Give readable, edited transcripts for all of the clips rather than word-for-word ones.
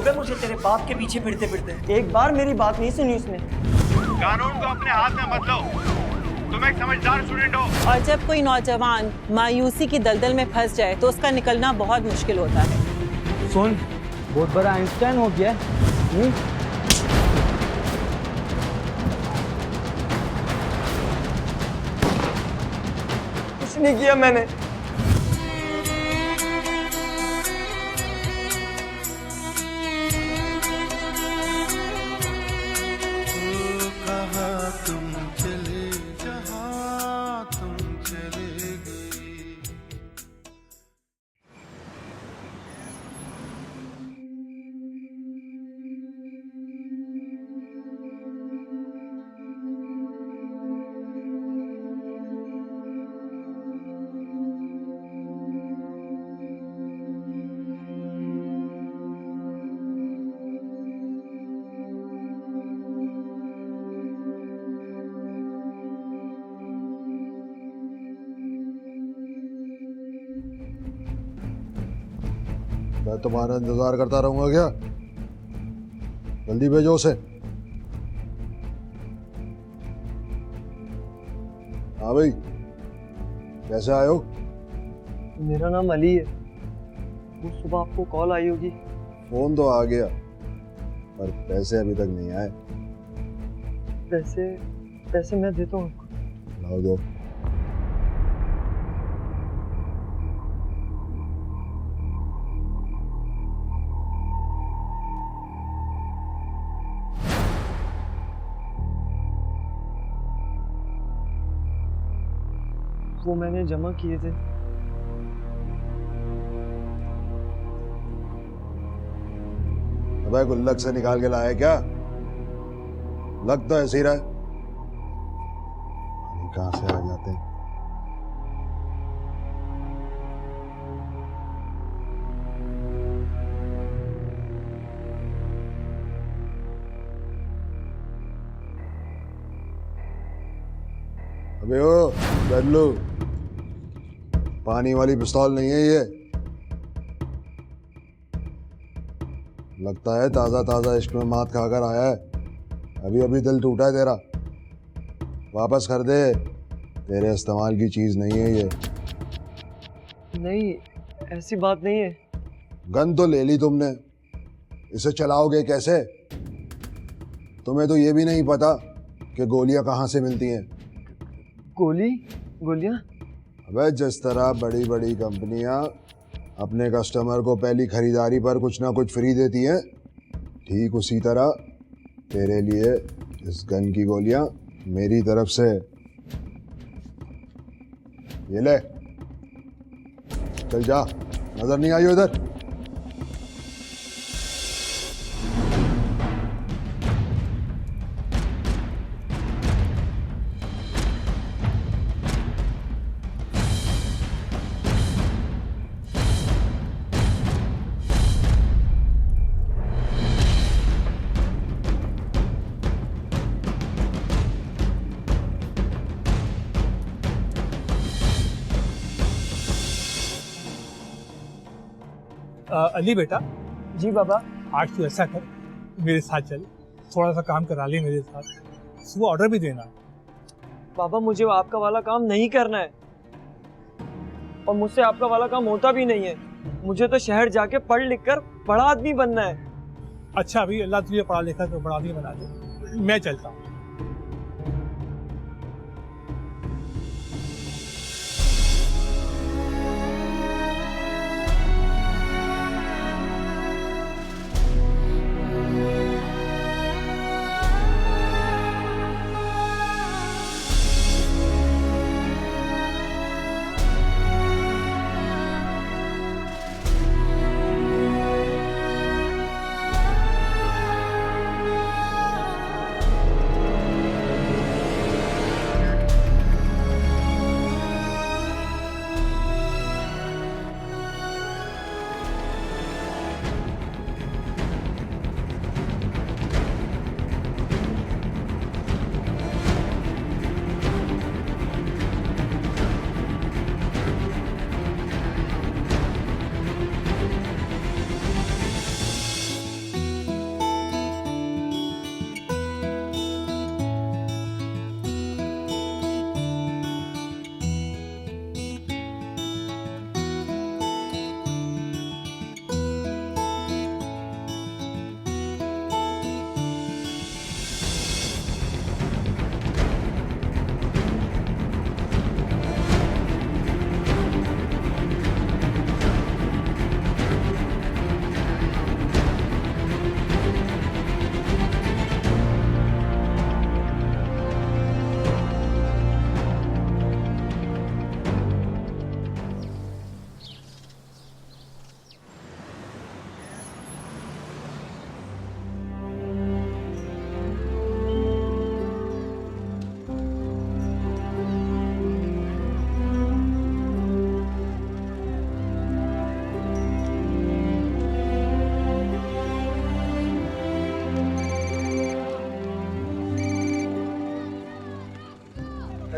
गए मुझे तेरे बाप के पीछे फिरते फिरते। एक बार मेरी बात नहीं सुनी उसने। कानून को अपने हाथ में मत लो, तुम एक समझदार स्टूडेंट हो। और जब कोई नौजवान मायूसी की दलदल में फंस जाए तो उसका निकलना बहुत मुश्किल होता है। सुन, बहुत बड़ा आइंस्टाइन हो गया। कुछ नहीं किया मैंने। मैं तुम्हारा इंतजार करता रहूंगा क्या? जल्दी भेजो उसे। हाँ भाई, कैसे आए हो? मेरा नाम अली है। वो सुबह आपको कॉल आई होगी। फोन तो आ गया, पर पैसे अभी तक नहीं आए। पैसे मैं देता हूँ आपको। लाओ दो। वो मैंने जमा किए थे। अबे गुल्लक से निकाल के लाया क्या? लग तो ऐसे ही रहा है। कहां से आ जाते हैं? अबे ओ गल्लू, पानी वाली पिस्तौल नहीं है ये। लगता है ताजा ताजा इश्क में मात खाकर आया है। अभी अभी दिल टूटा है तेरा। वापस कर दे, तेरे इस्तेमाल की चीज नहीं है ये। नहीं, ऐसी बात नहीं है। गन तो ले ली तुमने, इसे चलाओगे कैसे? तुम्हें तो ये भी नहीं पता कि गोलियां कहाँ से मिलती हैं। गोलियां? अबे जिस तरह बड़ी बड़ी कंपनियां अपने कस्टमर को पहली खरीदारी पर कुछ ना कुछ फ्री देती हैं, ठीक उसी तरह तेरे लिए इस गन की गोलियां मेरी तरफ से। ये ले, चल जा। नजर नहीं आई उधर? अली बेटा, जी बाबा। आज तू ऐसा कर, मेरे साथ चल, थोड़ा सा काम करा ले मेरे साथ। सुबह ऑर्डर भी देना। बाबा मुझे आपका वाला काम नहीं करना है, और मुझसे आपका वाला काम होता भी नहीं है। मुझे तो शहर जाके पढ़ लिख कर बड़ा आदमी बनना है। अच्छा, अभी अल्लाह तुझे पढ़ा लिखा तो बड़ा आदमी बना दे। मैं चलता हूँ।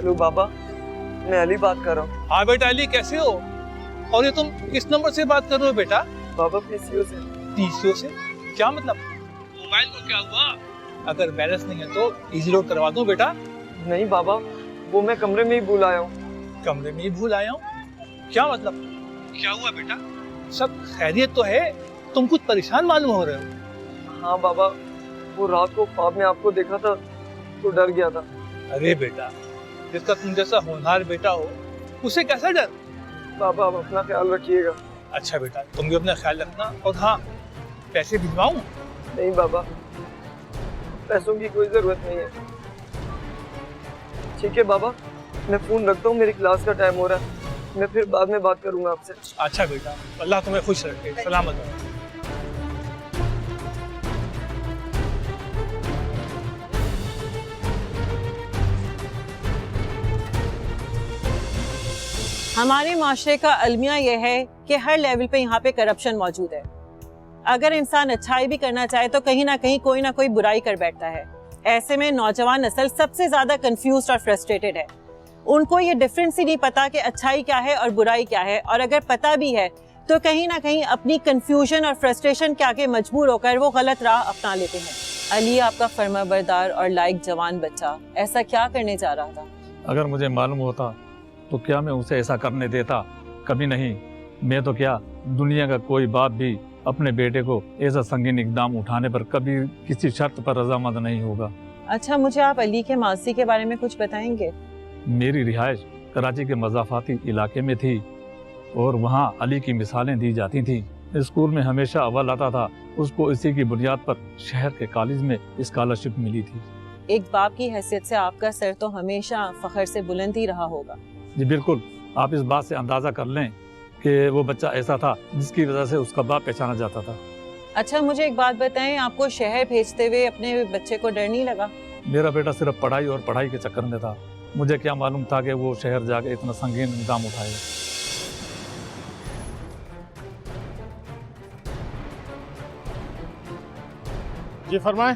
हेलो बाबा, मैं अली बात कर रहा हूँ। हाँ बेटा अली, कैसे हो? और ये तुम किस नंबर से बात कर रहे हो बेटा? बाबा पीसीओ से। पीसीओ से? क्या मतलब? मोबाइल को क्या हुआ? अगर बैलेंस नहीं है तो इजी लोड करवा दूं बेटा? नहीं बाबा, वो मैं कमरे में ही भूल आया हूँ। कमरे में ही भूल आया हूँ? क्या मतलब? क्या हुआ बेटा? सब खैरियत तो है, तुम कुछ परेशान मालूम हो रहे हो। हाँ बाबा, वो रात को ख्वाब में आपको देखा था तो डर गया था। अरे बेटा, जिसका तुम जैसा होनहार बेटा हो उसे कैसा डर? बाबा आप अपना ख्याल रखिएगा। अच्छा बेटा, तुम भी अपना ख्याल रखना। और हाँ, पैसे भिजवाऊं? नहीं बाबा, पैसों की कोई जरूरत नहीं है। ठीक है बाबा, मैं फोन रखता हूँ, मेरी क्लास का टाइम हो रहा है। मैं फिर बाद में बात करूंगा आपसे। अच्छा बेटा, अल्लाह तुम्हें खुश रखे, सलामत रहे। हमारे माशरे का अलमिया यह है कि हर लेवल पे यहाँ पे करप्शन मौजूद है। अगर इंसान अच्छाई भी करना चाहे तो कहीं ना कोई बुराई कर बैठता है। ऐसे में नौजवान नस्ल सबसे ज्यादा कंफ्यूज्ड और फ्रस्ट्रेटेड है। उनको ये डिफरेंस ही नहीं पता कि अच्छाई क्या है और बुराई क्या है, और अगर पता भी है तो कहीं ना कहीं अपनी कंफ्यूजन और फ्रस्ट्रेशन के आगे मजबूर होकर वो गलत राह अपना लेते हैं। अली आपका फर्माबरदार और लायक जवान बच्चा ऐसा क्या करने जा रहा था? अगर मुझे मालूम होता तो क्या मैं उसे ऐसा करने देता? कभी नहीं। मैं तो क्या, दुनिया का कोई बाप भी अपने बेटे को ऐसा संगीन इकदाम उठाने पर कभी किसी शर्त पर रजामंद नहीं होगा। अच्छा, मुझे आप अली के मासी के बारे में कुछ बताएंगे? मेरी रिहाइश कराची के मज़ाफाती इलाके में थी और वहाँ अली की मिसालें दी जाती थी। स्कूल में हमेशा अव्वल आता था। उसको इसी की बुनियाद पर शहर के कॉलेज में स्कॉलरशिप मिली थी। एक बाप की हैसियत से आपका सर तो हमेशा फख्र से बुलंद ही रहा होगा। जी बिल्कुल, आप इस बात से अंदाज़ा कर लें कि वो बच्चा ऐसा था जिसकी वजह से उसका बाप पहचाना जाता था। अच्छा, मुझे एक बात बताएं, आपको शहर भेजते हुए अपने बच्चे को डर नहीं लगा? मेरा बेटा सिर्फ पढ़ाई और पढ़ाई के चक्कर में था। मुझे क्या मालूम था कि वो शहर जाके इतना संगीन इल्जाम उठाएगा। जी फरमाएं।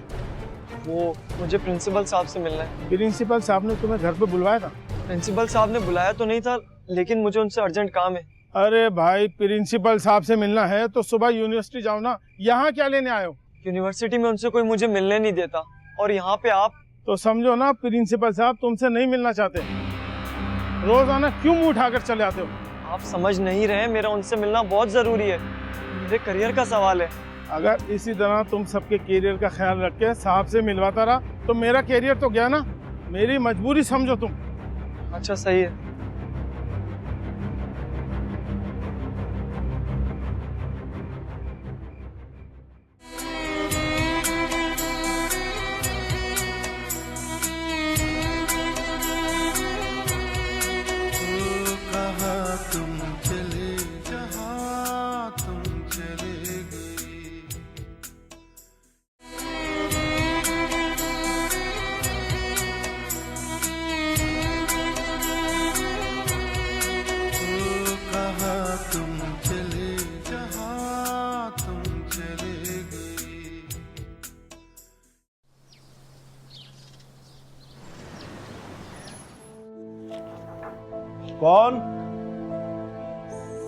वो मुझे प्रिंसिपल साहब से मिलना है। प्रिंसिपल साहब ने तुम्हें घर पे बुलवाया था? प्रिंसिपल साहब ने बुलाया तो नहीं था, लेकिन मुझे उनसे अर्जेंट काम है। अरे भाई, प्रिंसिपल साहब से मिलना है तो सुबह यूनिवर्सिटी जाओ ना, यहाँ क्या लेने आए हो? यूनिवर्सिटी में उनसे कोई मुझे मिलने नहीं देता, और यहाँ पे आप। तो समझो ना, प्रिंसिपल साहब तुमसे नहीं मिलना चाहते। रोजाना क्यों मुंह उठाकर चले आते हो? आप समझ नहीं रहे, मेरा उनसे मिलना बहुत जरूरी है, मेरे करियर का सवाल है। अगर इसी तरह तुम सबके करियर का ख्याल रख के साहब से मिलवाता रहा तो मेरा करियर तो गया ना। मेरी मजबूरी समझो तुम। अच्छा सही है। कौन?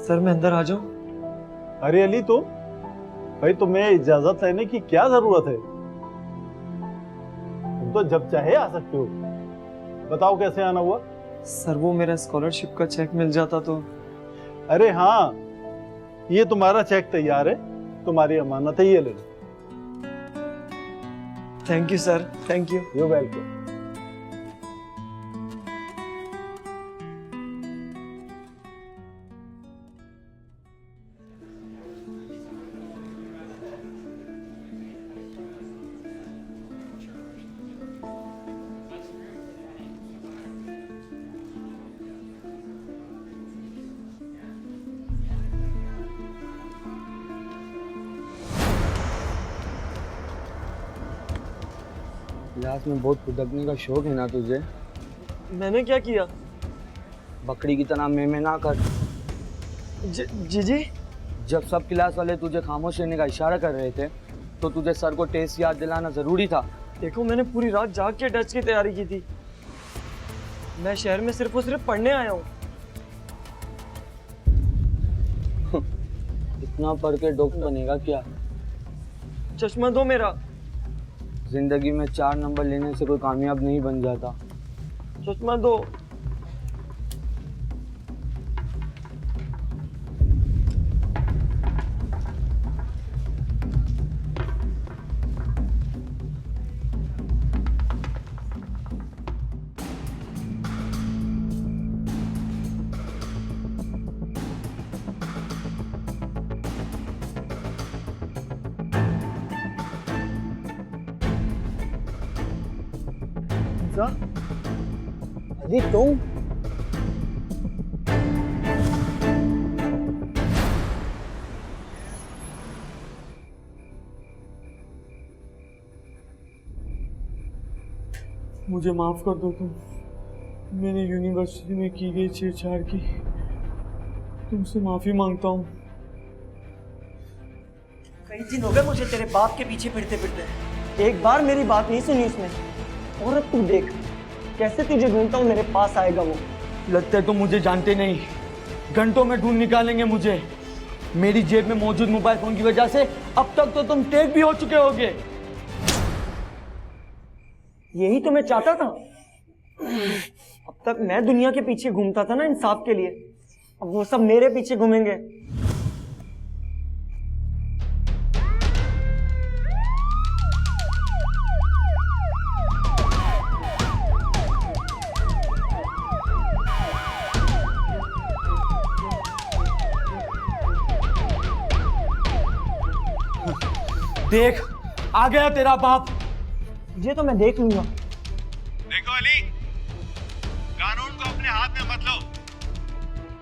सर मैं अंदर आ जाऊं? अरे अली, तो भाई तुम्हें इजाजत लेने की क्या जरूरत है? तुम तो जब चाहे आ सकते हो। बताओ कैसे आना हुआ? सर वो मेरा स्कॉलरशिप का चेक मिल जाता तो। अरे हाँ, ये तुम्हारा चेक तैयार है, तुम्हारी अमानत है, ये ले लो। Thank you sir, thank you. You welcome. Class में बहुत फुदकने का शौक है ना तुझे? मैंने क्या किया? बकरी की तरह मैं ना कर। जी जब सब क्लास वाले तुझे खामोश रहने का इशारा कर रहे थे तो तुझे सर को टेस्ट याद दिलाना जरूरी था। देखो, मैंने पूरी रात जाग के टेस्ट की तैयारी की थी। मैं शहर में सिर्फ और सिर्फ पढ़ने आया हूँ। इतना पढ़ के डॉक्टर बनेगा क्या? चश्मा दो मेरा। जिंदगी में 4 नंबर लेने से कोई कामयाब नहीं बन जाता। चश्मा दो। अली तुम? मुझे माफ कर दो तुम। मैंने यूनिवर्सिटी में की गई छेड़छाड़ की तुमसे माफी मांगता हूँ। कई दिन हो गए मुझे तेरे बाप के पीछे फिरते फिरते। एक बार मेरी बात नहीं सुनी उसने। और अब तू देख कैसे तुझे ढूंढता हूँ, मेरे पास आएगा वो। लगता है तुम मुझे जानते नहीं। घंटों में ढूंढ निकालेंगे मुझे। मेरी जेब में मौजूद मोबाइल फोन की वजह से अब तक तो तुम टेक भी हो चुके होगे। यही तो मैं चाहता था। अब तक मैं दुनिया के पीछे घूमता था ना इंसाफ के लिए, अब वो सब मेरे पीछे घूमेंगे। देख आ गया तेरा बाप। ये तो मैं देख लूंगा। देखो अली, कानून को अपने हाथ में मत लो।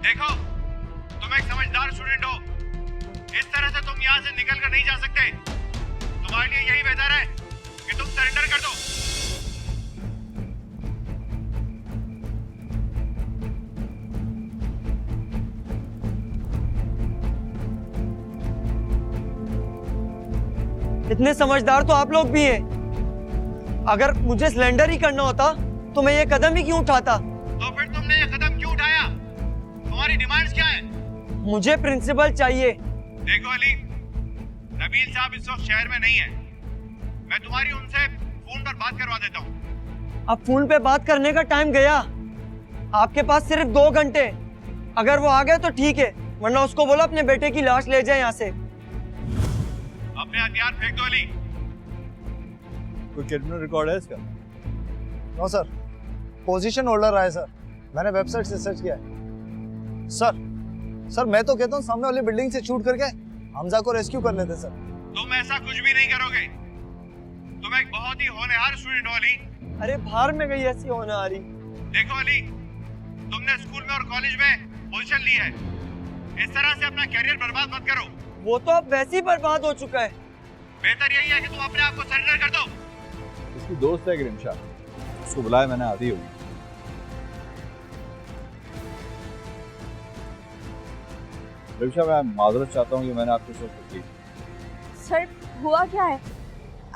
देखो, तुम एक समझदार स्टूडेंट हो। इस तरह से तुम यहाँ से निकल कर नहीं जा सकते। तुम्हारे लिए यही बेहतर है कि तुम सरेंडर कर दो। इतने समझदार तो आप लोग भी हैं। अगर मुझे सिलेंडर ही करना होता तो मैं ये कदम ही क्यों उठाता? तो फिर तुमने ये कदम क्यों उठाया? तुम्हारी डिमांड्स क्या है? मुझे प्रिंसिपल चाहिए। देखो अली, नबील साहब इस वक्त शहर में नहीं है। मैं तुम्हारी उनसे फोन पर बात करवा देता हूँ। अब फोन पे बात करने का टाइम गया। आपके पास सिर्फ 2 घंटे। अगर वो आ गए तो ठीक है, वरना उसको बोलो अपने बेटे की लाश ले जाए यहाँ से। अपने हथियार फेंक दो अली। कोई क्रिमिनल रिकॉर्ड है इसका? नो सर, पोजीशन होल्डर रहा है सर। मैंने वेबसाइट से सर्च किया है। सर मैं तो कहता हूँ सामने वाली बिल्डिंग से शूट करके हमजा को रेस्क्यू कर लेते सर। तुम ऐसा कुछ भी नहीं करोगे। तुम एक बहुत ही होनहार स्टूडेंट हो अली। अरे बाहर में गई ऐसी होनहारी। देखो अली, तुमने स्कूल में और कॉलेज में पोजीशन ली है। इस तरह से अपना कैरियर बर्बाद मत करो। वो तो अब वैसे ही बर्बाद हो चुका है। बेहतर यही है कि तुम अपने आप को सरेंडर कर दो। इसकी दोस्त है ग्रिमशा, उसको बुलाया मैंने, आधी होगी। ग्रिमशा, मैं माजरत चाहता हूँ कि मैंने आपको सब तकलीफ। सर हुआ क्या है?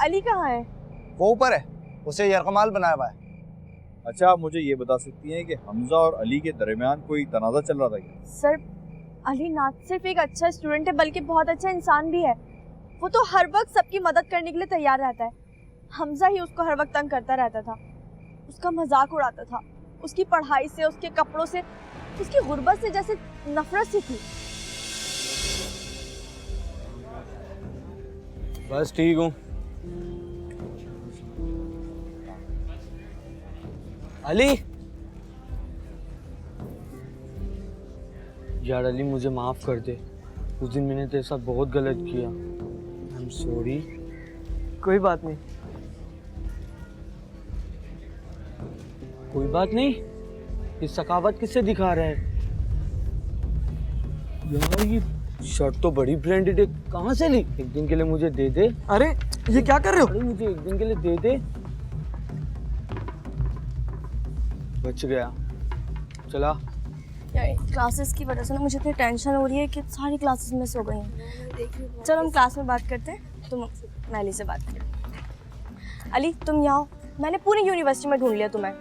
अली कहाँ है? वो ऊपर है, उसे यरकमाल बनाया हुआ है। अच्छा, आप मुझे ये बता सकती हैं कि हमजा और अली के दरमियान कोई तनाज़ा चल रहा था क्या? सर अली ना सिर्फ एक अच्छा स्टूडेंट है बल्कि बहुत अच्छा इंसान भी है। वो तो हर वक्त सबकी मदद करने के लिए तैयार रहता है। हमजा ही उसको हर वक्त तंग करता रहता था, उसका मजाक उड़ाता था। उसकी पढ़ाई से, उसके कपड़ों से, उसकी गुर्बत से जैसे नफरत सी थी। बस ठीक हूँ। अली, यार अली मुझे माफ कर दे। उस दिन मैंने तेरे साथ बहुत गलत किया। I am sorry. कोई बात नहीं। कोई बात नहीं? ये सखावत किससे दिखा रहा है? यार ये शर्ट तो बड़ी ब्रांडेड है, कहाँ से ली? एक दिन के लिए मुझे दे दे। अरे ये क्या कर रहे हो? अरे मुझे एक दिन के लिए दे दे। बच गया। चला। यार क्लासेस की वजह से ना मुझे इतनी टेंशन हो रही है कि सारी क्लासेस मिस हो गई हैं। चलो हम क्लास में बात करते हैं, तुम मैली से बात कर। अली तुम यहाँ आओ, मैंने पूरी यूनिवर्सिटी में ढूंढ लिया तुम्हें।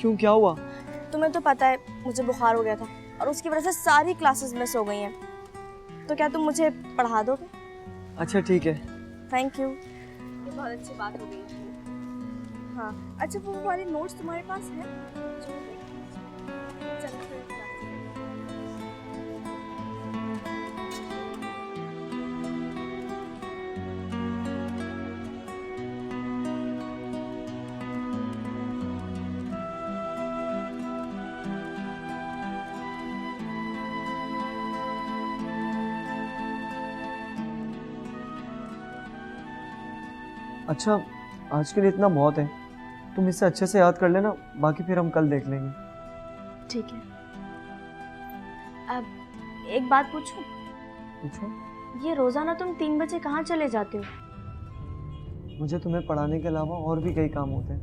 क्यों, क्या हुआ? तुम्हें तो पता है मुझे बुखार हो गया था और उसकी वजह से सारी क्लासेस मिस हो गई हैं। तो क्या तुम मुझे पढ़ा दोगे? अच्छा ठीक है। थैंक यू, ये बहुत अच्छी बात हो गई। हाँ अच्छा, वो वाले नोट्स तुम्हारे पास हैं? चलो फिर अच्छा आज के लिए इतना बहुत है, तुम इसे अच्छे से याद कर लेना, बाकी फिर हम कल देख लेंगे। ठीक है। अब एक बात पूछूं? पूछो। ये रोजाना तुम 3 बजे कहाँ चले जाते हो? मुझे तुम्हें पढ़ाने के अलावा और भी कई काम होते हैं।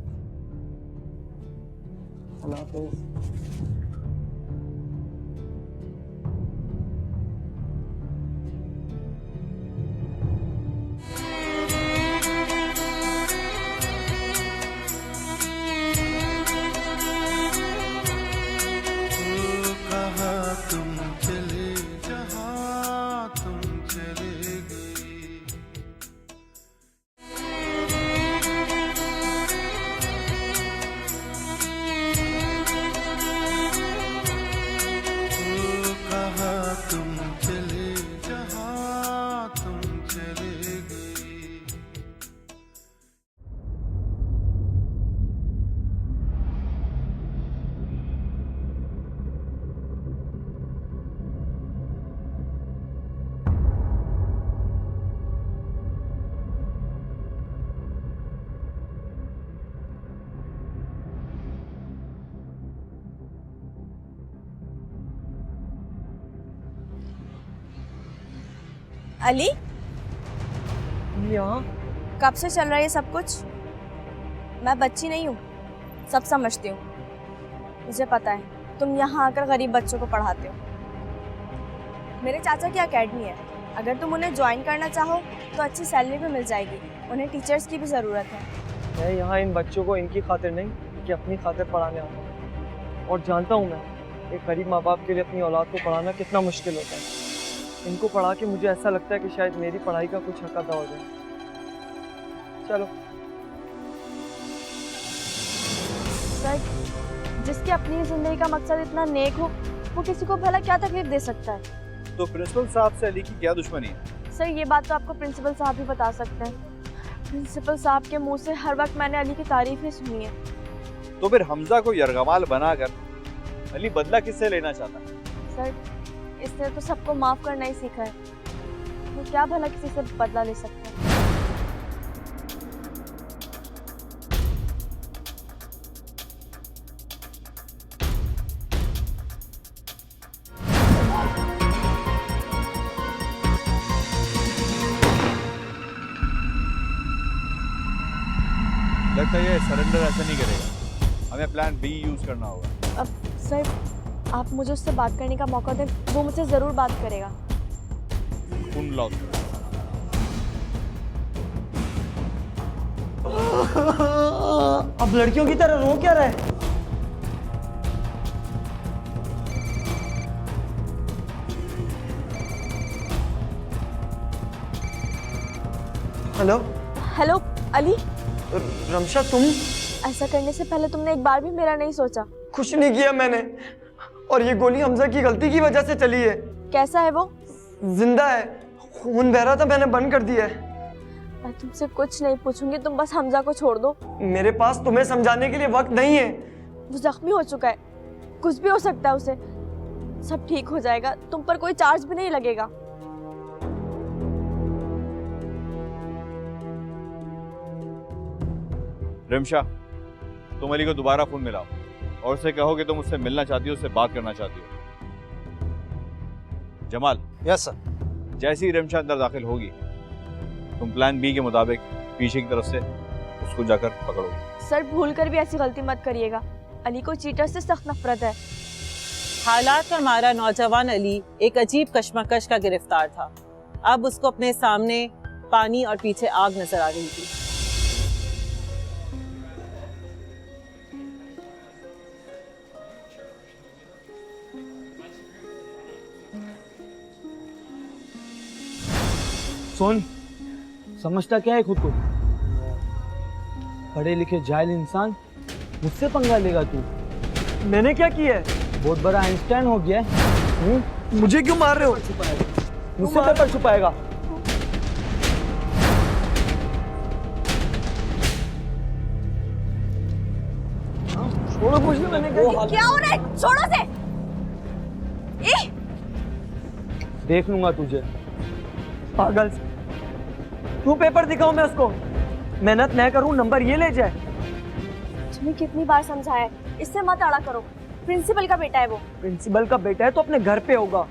अल्लाह हाफ़िज़। अली, यहाँ कब से चल रहा है ये सब कुछ? मैं बच्ची नहीं हूँ, सब समझती हूँ। मुझे पता है तुम यहाँ आकर गरीब बच्चों को पढ़ाते हो। मेरे चाचा की एकेडमी है, अगर तुम उन्हें ज्वाइन करना चाहो तो अच्छी सैलरी भी मिल जाएगी। उन्हें टीचर्स की भी ज़रूरत है। मैं यहाँ इन बच्चों को इनकी खातिर नहीं कि अपनी खातिर पढ़ाने आता हूँ, और जानता हूँ मैं एक गरीब माँ बाप के लिए अपनी औलाद को पढ़ाना कितना मुश्किल होता है। इनको पढ़ा के मुझे ऐसा लगता है कि शायद मेरी पढ़ाई का कुछ हक अदा हो जाए। चलो। सर, जिसकी अपनी ज़िंदगी का मकसद इतना नेक हो, वो किसी को भला क्या तकलीफ दे सकता है? तो प्रिंसिपल साहब से अली की क्या दुश्मनी है? सर, ये बात तो आपको प्रिंसिपल साहब ही बता सकते हैं। प्रिंसिपल साहब के मुंह से हर वक्त मैंने अली की तारीफ ही सुनी है। तो फिर हमजा को यरगमाल बनाकर अली बदला किससे लेना चाहता है? सर, इसने तो सबको माफ करना ही सीखा है, वो क्या भला किसी से बदला ले सकता है? लगता है ये सरेंडर ऐसे नहीं करेगा, हमें प्लान बी यूज करना होगा। अब सर, आप मुझे उससे बात करने का मौका दें, वो मुझसे जरूर बात करेगा। Phone lock. अब लड़कियों की तरह रो क्या रहा है? हेलो। हेलो अली। रमशा, तुम? ऐसा करने से पहले तुमने एक बार भी मेरा नहीं सोचा? कुछ नहीं किया मैंने, और ये गोली हमजा की गलती की वजह से चली है। कैसा है वो? जिंदा है, खून बह रहा था, मैंने बंद कर दिया है। मैं तुमसे कुछ नहीं पूछूंगी, तुम बस हमजा को छोड़ दो। मेरे पास तुम्हें समझाने के लिए वक्त नहीं है। वो जख्मी हो चुका है, कुछ भी हो सकता है उसे। सब ठीक हो जाएगा, तुम पर कोई चार्ज भी नहीं लगेगा। रिमशा, तुम अली को दोबारा फोन मिलाओ और उसे कहो कि तुम उससे मिलना चाहती हो, उससे बात करना चाहती हो। जमाल। Yes sir. जैसे ही रिमशा अंदर दाखिल होगी, तुम प्लान बी के मुताबिक पीछे की तरफ से उसको जाकर पकड़ो। सर, भूल कर भी ऐसी गलती मत करिएगा, अली को चीटर से सख्त नफरत है। हालात पर हमारा नौजवान अली एक अजीब कश्मकश का गिरफ्तार था। अब उसको अपने सामने पानी और पीछे आग नजर आ रही थी। सुन, समझता क्या है खुद को? पढ़े लिखे जाहिल इंसान, मुझसे पंगा लेगा तू? मैंने क्या किया है? बहुत बड़ा आइंस्टाइन हो गया है। मुझे क्यों मार रहे हो? मुझसे पेपर छुपाएगा? छोड़ो, कुछ नहीं मैंने क्या क्या हो रहा है? छोड़ो से। देख लूंगा तुझे। पागल, तू पेपर दिखाओ, मैं उसको मेहनत न करूं, नंबर ये ले जाए। तुम्हें कितनी बार समझाया है, इससे मत अड़ा करो। प्रिंसिपल का बेटा है वो। प्रिंसिपल का बेटा है तो अपने घर पे होगा,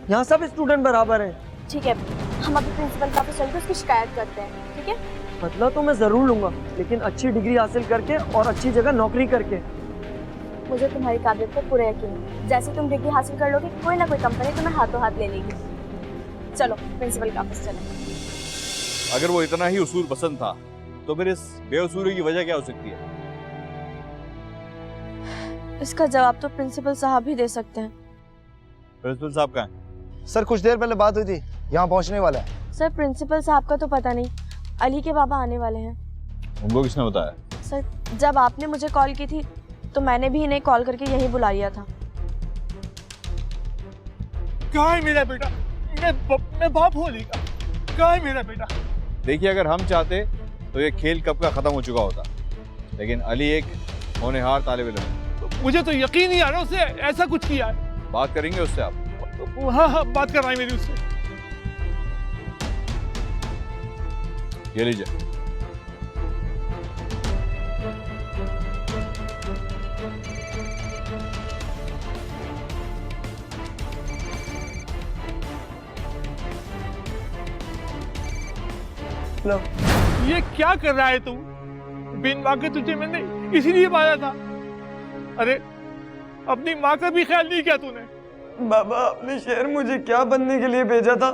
यहाँ सब स्टूडेंट बराबर हैं। ठीक है, हम अभी प्रिंसिपल का ऑफिस चलकर उसकी शिकायत करते हैं, ठीक है? बदला तो मैं जरूर लूंगा, लेकिन अच्छी डिग्री हासिल करके और अच्छी जगह नौकरी करके। मुझे तुम्हारी काबिलियत पर पूरा यकीन है। जैसे तुम डिग्री हासिल कर लोगे, कोई ना कोई कंपनी तुम्हें हाथों हाथ ले लेगी। चलो प्रिंसिपल का ऑफिस चलें। अगर वो इतना ही उसूल पसंद था तो फिर इस बेउसूली की वजह क्या हो सकती है? इसका जवाब तो प्रिंसिपल साहब ही दे सकते हैं। प्रिंसिपल साहब कहाँ हैं? सर कुछ देर पहले बात हुई थी, यहाँ पहुँचने वाला है। सर प्रिंसिपल साहब का तो पता नहीं, अली के बाबा आने वाले हैं। उनको किसने बताया? सर जब आपने मुझे कॉल की थी तो मैंने भी इन्हें कॉल करके यही बुला लिया था। कहाँ है मेरा बेटा? मैं बाप हो लेगा। कहाँ है मेरा बेटा? देखिए, अगर हम चाहते तो ये खेल कब का खत्म हो चुका होता, लेकिन अली एक होनहार तालिब इल्म है। मुझे तो यकीन नहीं आ रहा उसने ऐसा कुछ किया है। बात करेंगे उससे आप? हाँ, बात करना है मेरी उससे। ये लीजिए। लो। ये क्या कर रहा है तू? बिन माँ के तुझे मैंने इसीलिए मारा था। अरे अपनी माँ का भी ख्याल नहीं किया तूने। बाबा, अपने शहर मुझे क्या बनने के लिए भेजा था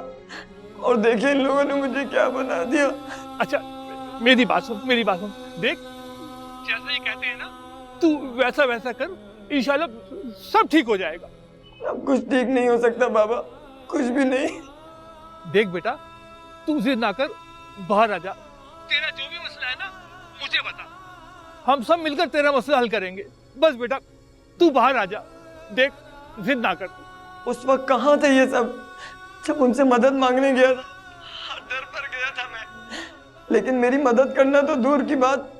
और देखिए इन लोगों ने मुझे क्या बना दिया। अच्छा मेरी बात सुन, मेरी बात सुन। देख, जैसा ये कहते हैं ना, तू वैसा वैसा कर, इंशाल्लाह सब ठीक हो जाएगा। अब कुछ ठीक नहीं हो सकता बाबा, कुछ भी नहीं। देख बेटा, तू जिद ना कर, बाहर आ जा। तेरा जो भी मसला है ना, मुझे बता, हम सब मिलकर तेरा मसला हल करेंगे। बस बेटा तू बाहर आ जा। देख, जिद ना कर। उस वक्त कहाँ थे ये सब? जब उनसे मदद मांगने गया था, डर पर गया था मैं, लेकिन मेरी मदद करना तो दूर की बात,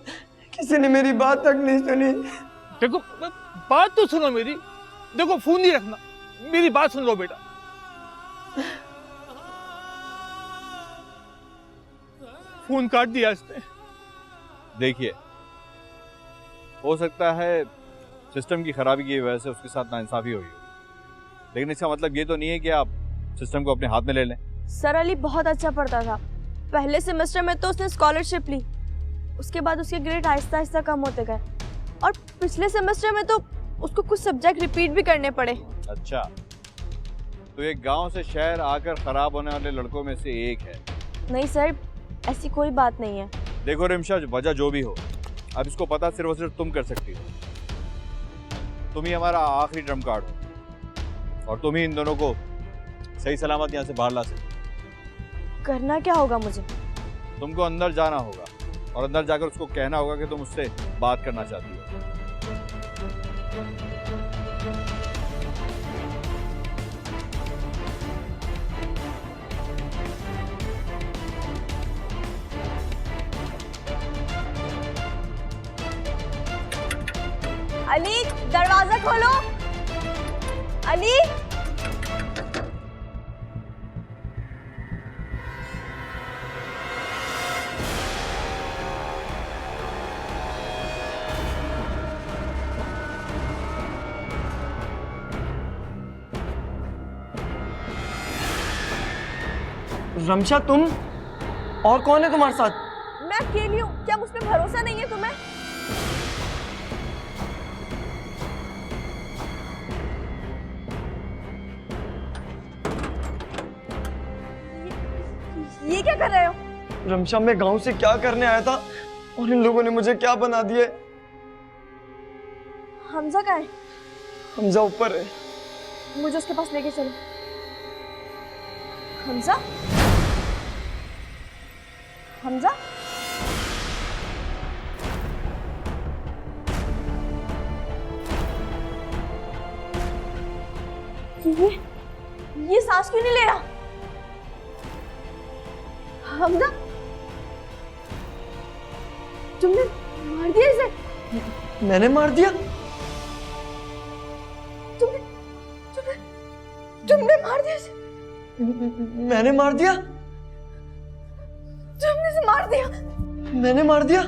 किसी ने मेरी बात तक नहीं सुनी। देखो, बात तो सुनो मेरी। देखो, फोन नहीं रखना, मेरी बात सुन लो बेटा। फोन काट दिया इसने। देखिए, हो सकता है सिस्टम की खराबी की वजह से उसके साथ नाइंसाफी हुई हो, लेकिन इसका मतलब ये तो नहीं है कि आप सिस्टम को अपने हाथ में ले लें। सर अली बहुत अच्छा पढ़ता था। पहले सेमेस्टर में तो उसने स्कॉलरशिप ली, उसके बाद उसके ग्रेड आहिस्ता आहिस्ता कम होते गए और पिछले सेमेस्टर में तो उसको कुछ सब्जेक्ट रिपीट भी करने पड़े। अच्छा, तो एक गांव से शहर आकर खराब होने वाले लड़कों में से एक है। नहीं सर, ऐसी कोई बात नहीं है। देखो रिमशा, वजह जो भी हो, अब इसको पता सिर्फ और सिर्फ तुम कर सकती हो। तुम ही हमारा आखिरी ट्रम्प कार्ड हो और तुम ही इन दोनों को सही सलामत यहाँ से बाहर ला सकते। करना क्या होगा मुझे? तुमको अंदर जाना होगा और अंदर जाकर उसको कहना होगा कि तुम उससे बात करना चाहती हो। अली, दरवाजा खोलो। अली, रमशा, तुम? और कौन है तुम्हारे साथ? मैं अकेली हूँ, क्या मुझ पे भरोसा नहीं है तुम्हें? ये क्या कर रहे हो? रमशा, मैं गांव से क्या करने आया था और इन लोगों ने मुझे क्या बना दिया? हमजा कहाँ है? हमजा ऊपर है। मुझे उसके पास लेके चलो। हमजा? हमजा? ये सांस क्यों नहीं ले रहा? हमजा, तुमने मार दिया इसे? मैंने मार दिया? तुमने मार दिया इसे? मैंने मार दिया? तुमने इसे मार दिया? मैंने मार दिया?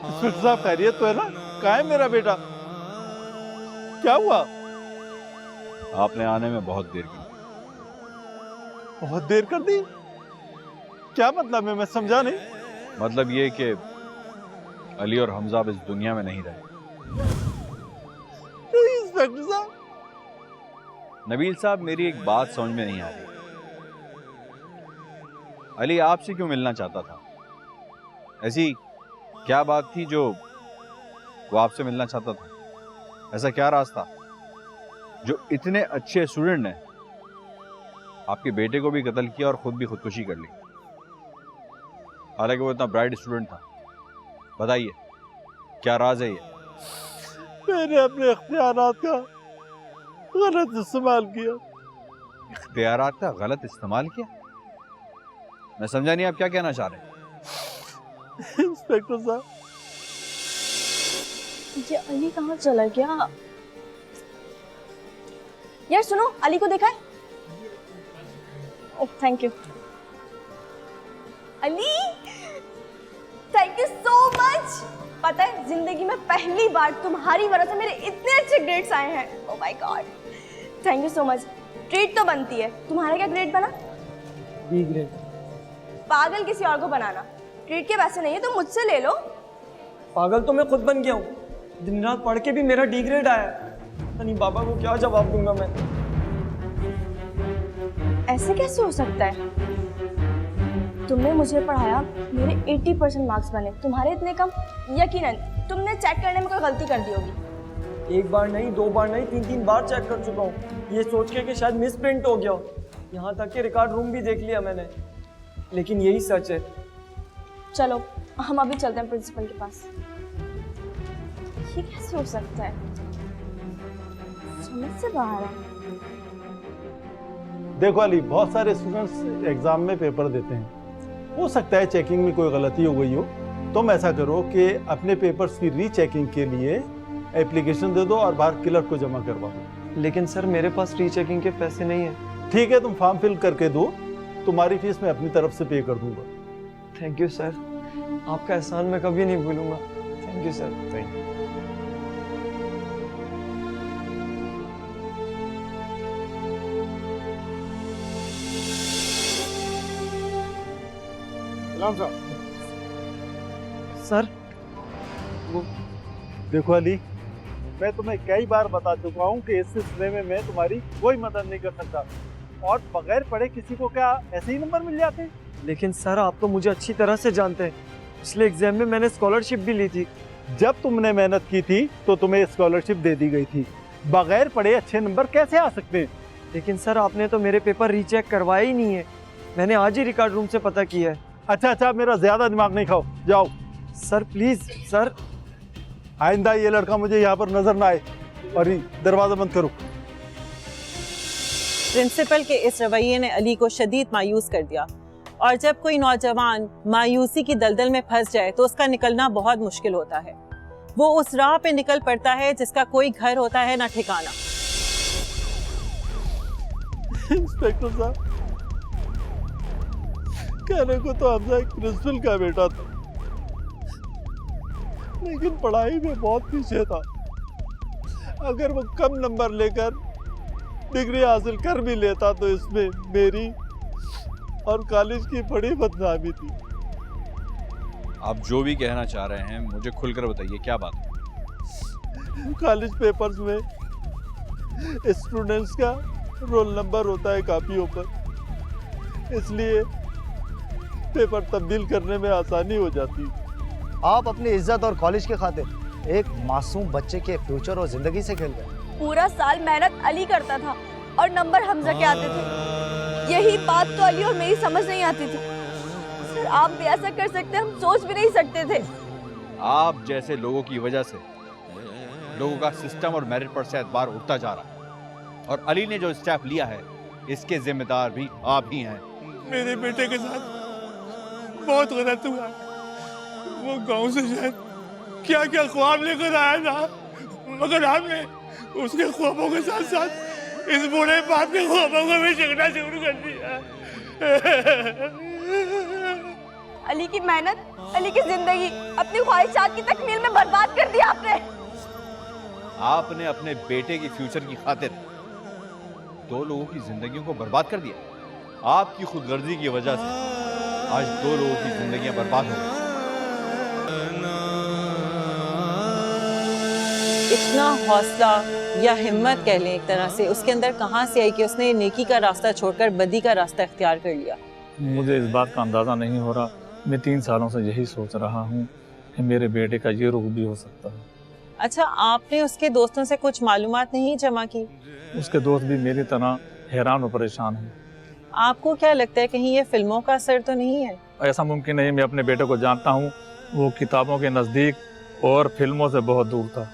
इंस्पेक्टर साहब खैरियत तो है ना? कहाँ है मेरा बेटा? क्या हुआ? आपने आने में बहुत देर की। बहुत देर कर दी? क्या मतलब है? मैं समझा नहीं। मतलब ये कि अली और हमजा अब इस दुनिया में नहीं रहे। इंस्पेक्टर साहब, नबील साहब, मेरी एक बात समझ में नहीं आ रही। अली आपसे क्यों मिलना चाहता था? ऐसी क्या बात थी जो वो आपसे मिलना चाहता था? ऐसा क्या राज था जो इतने अच्छे स्टूडेंट ने आपके बेटे को भी कत्ल किया और खुद भी खुदकुशी कर ली? हालांकि वो इतना ब्राइट स्टूडेंट था। बताइए, क्या राज है ये? मैंने अपने इख्तियारात का गलत इस्तेमाल किया। इख्तियारात का गलत इस्तेमाल किया? मैं समझा नहीं, आप क्या कहना चाह रहे हैं? इंस्पेक्टर साहब, ये अली कहाँ चला गया? यार सुनो, अली को देखा है? Oh thank you. Ali, thank you so much. पता है, जिंदगी में पहली बार तुम्हारी वजह से मेरे इतने अच्छे ग्रेड्स आए हैं। Oh my God, thank you so much. Treat तो बनती है। तुम्हारा क्या ग्रेड बना? B grade. पागल किसी और को बनाना। ट्रीट के पैसे नहीं है तो मुझसे ले लो। पागल तो मैं खुद बन गया हूँ। दिन रात पढ़ के भी मेरा डी ग्रेड आया है। नहीं बाबा को क्या जवाब दूंगा मैं? ऐसे कैसे हो सकता है? तुमने मुझे पढ़ाया, मेरे 80% मार्क्स बने, तुम्हारे इतने कम? यकीनन तुमने चेक करने में कोई गलती कर दी होगी। एक बार नहीं, दो बार नहीं, 3 बार चेक कर चुका हूँ, ये सोच के कि शायद मिस प्रिंट हो गया हो। यहाँ तक कि रिकॉर्ड रूम भी देख लिया मैंने, लेकिन यही सच है। चलो हम अभी चलते हैं प्रिंसिपल के पास। ये कैसे हो सकता है? समझ से बाहर है। देखो अली, बहुत सारे स्टूडेंट्स एग्जाम में पेपर देते हैं। हो सकता है चेकिंग में कोई गलती हो गई हो। तुम ऐसा करो कि अपने पेपर्स की रीचेकिंग के लिए एप्लीकेशन दे दो और बाहर क्लर्क को जमा करवाओ। लेकिन सर मेरे पास रीचेकिंग के पैसे नहीं है। ठीक है, तुम फॉर्म फिल करके दो, तुम्हारी फीस मैं अपनी तरफ से पे कर दूंगा। थैंक यू सर, आपका एहसान मैं कभी नहीं भूलूंगा। Thank you sir. Thank you. सलाम साहब। सर। देखो अली, मैं तुम्हें कई बार बता चुका हूँ कि इस सिलसिले में मैं तुम्हारी कोई मदद नहीं कर सकता, और बगैर पढ़े किसी को क्या ऐसे ही नंबर मिल जाते हैं? लेकिन सर आप तो मुझे अच्छी तरह से जानते हैं, पिछले एग्जाम में मैंने स्कॉलरशिप भी ली थी। जब तुमने मेहनत की थी तो तुम्हें स्कॉलरशिप दे दी गई थी, बगैर पढ़े अच्छे नंबर कैसे आ सकते हैं? लेकिन सर आपने तो मेरे पेपर रीचेक करवाए ही नहीं है, मैंने आज ही रिकॉर्ड रूम से पता किया है। अच्छा, मेरा ज्यादा दिमाग नहीं खाओ, जाओ। Sir please sir. आइंदा ये लड़का मुझे यहाँ पर नजर ना आए, और ये दरवाजा बंद करो। प्रिंसिपल के इस रवैये ने अली को शदीद मायूस कर दिया, और जब कोई नौजवान मायूसी की दलदल में फंस जाए तो उसका निकलना बहुत मुश्किल होता है। वो उस राह पे निकल पड़ता है जिसका कोई घर होता है ना ठिकाना। इंस्पेक्टर साहब, कहने को तो हमजा एक प्रिंसिपल का बेटा था, लेकिन पढ़ाई में बहुत पीछे था। अगर वो कम नंबर लेकर डिग्री हासिल कर भी लेता तो इसमें मेरी और कॉलेज की बड़ी बदनामी थी। आप जो भी कहना चाह रहे हैं मुझे खुलकर बताइए, क्या बात है? कॉलेज पेपर्स में स्टूडेंट्स का रोल नंबर होता है कापियों पर, इसलिए पेपर तब्दील करने में आसानी हो जाती। आप अपनी इज्जत और कॉलेज के खातिर एक मासूम बच्चे के फ्यूचर और जिंदगी से खेल गए। पूरा साल मेहनत अली करता था और नंबर हमजा के आते थे। यही बात तो अली और मेरी समझ नहीं आती थी। सर आप भी ऐसा कर सकते, हम सोच भी नहीं सकते थे। आप जैसे लोगों की वजह से लोगों का सिस्टम और मेरिट पर से एतबार उठता जा रहा है, और अली ने जो स्टेप लिया है इसके जिम्मेदार भी आप ही हैं। मेरे बेटे के साथ बहुत गलत हुआ। वो गांव से शायद क्या क्या ख्वाब लेकर आया था, मगर हमने उसके ख्वाबों के साथ साथ इस बूढ़े बाप के ख्वाबों को भी चखना शुरू कर दिया। अली की मेहनत, अली की जिंदगी अपनी ख्वाहिशात की तकमील में बर्बाद कर दिया आपने। आपने अपने बेटे की फ्यूचर की खातिर दो लोगों की जिंदगियों को बर्बाद कर दिया। आपकी खुदगर्जी की वजह से आज दो लोगों की जिंदगियां बर्बाद हो गई। इतना हौसला या हिम्मत कह लें एक तरह से उसके अंदर कहाँ से आई कि उसने नेकी का रास्ता छोड़कर बदी का रास्ता इख्तियार कर लिया? मुझे इस बात का अंदाज़ा नहीं हो रहा। मैं 3 सालों से यही सोच रहा हूँ कि मेरे बेटे का ये रुख भी हो सकता है। अच्छा, आपने उसके दोस्तों से कुछ मालूमात नहीं जमा की? उसके दोस्त भी मेरी तरह हैरान और परेशान हैं। आपको क्या लगता है कहीं ये फिल्मों का असर तो नहीं है? ऐसा मुमकिन नहीं। मैं अपने बेटे को जानता हूँ, वो किताबों के नज़दीक और फिल्मों से बहुत दूर था।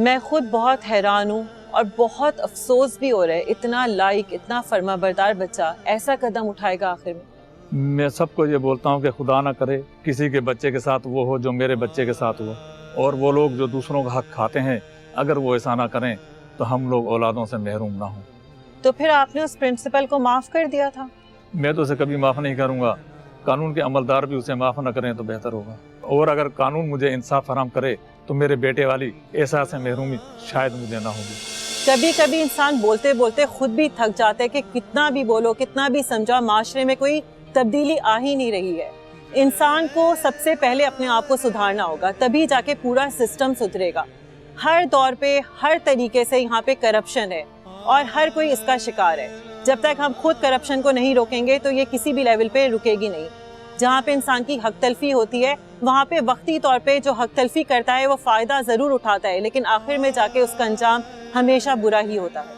मैं खुद बहुत हैरान हूँ और बहुत अफसोस भी हो रहा है, इतना लाइक, इतना फर्माबरदार बच्चा ऐसा कदम उठाएगा आखिर में। मैं सबको ये बोलता हूँ कि खुदा ना करे किसी के बच्चे के साथ वो हो जो मेरे बच्चे के साथ हुआ, और वो लोग जो दूसरों का हक खाते हैं अगर वो ऐसा ना करें तो हम लोग औलादों से महरूम ना हों। तो फिर आपने उस प्रिंसिपल को माफ़ कर दिया था? मैं तो उसे कभी माफ़ नहीं करूँगा। कानून के अमलदार भी उसे माफ़ ना करें तो बेहतर होगा, और अगर कानून मुझे इंसाफ फराहम करे तो मेरे बेटे वाली एहसास महरूमी शायद मुझे ना होगी। कभी कभी इंसान बोलते बोलते खुद भी थक जाता है कि कितना भी बोलो, कितना भी समझाओ, माशरे में कोई तब्दीली आ ही नहीं रही है। इंसान को सबसे पहले अपने आप को सुधारना होगा, तभी जाके पूरा सिस्टम सुधरेगा। हर दौर पे हर तरीके से यहाँ पे करप्शन है और हर कोई इसका शिकार है। जब तक हम खुद करप्शन को नहीं रोकेंगे तो ये किसी भी लेवल पे रुकेगी नहीं। जहाँ पे इंसान की हक तलफी होती है वहाँ पे वक्ती तौर पे जो हक तलफी करता है वो फ़ायदा ज़रूर उठाता है, लेकिन आखिर में जाके उसका अंजाम हमेशा बुरा ही होता है।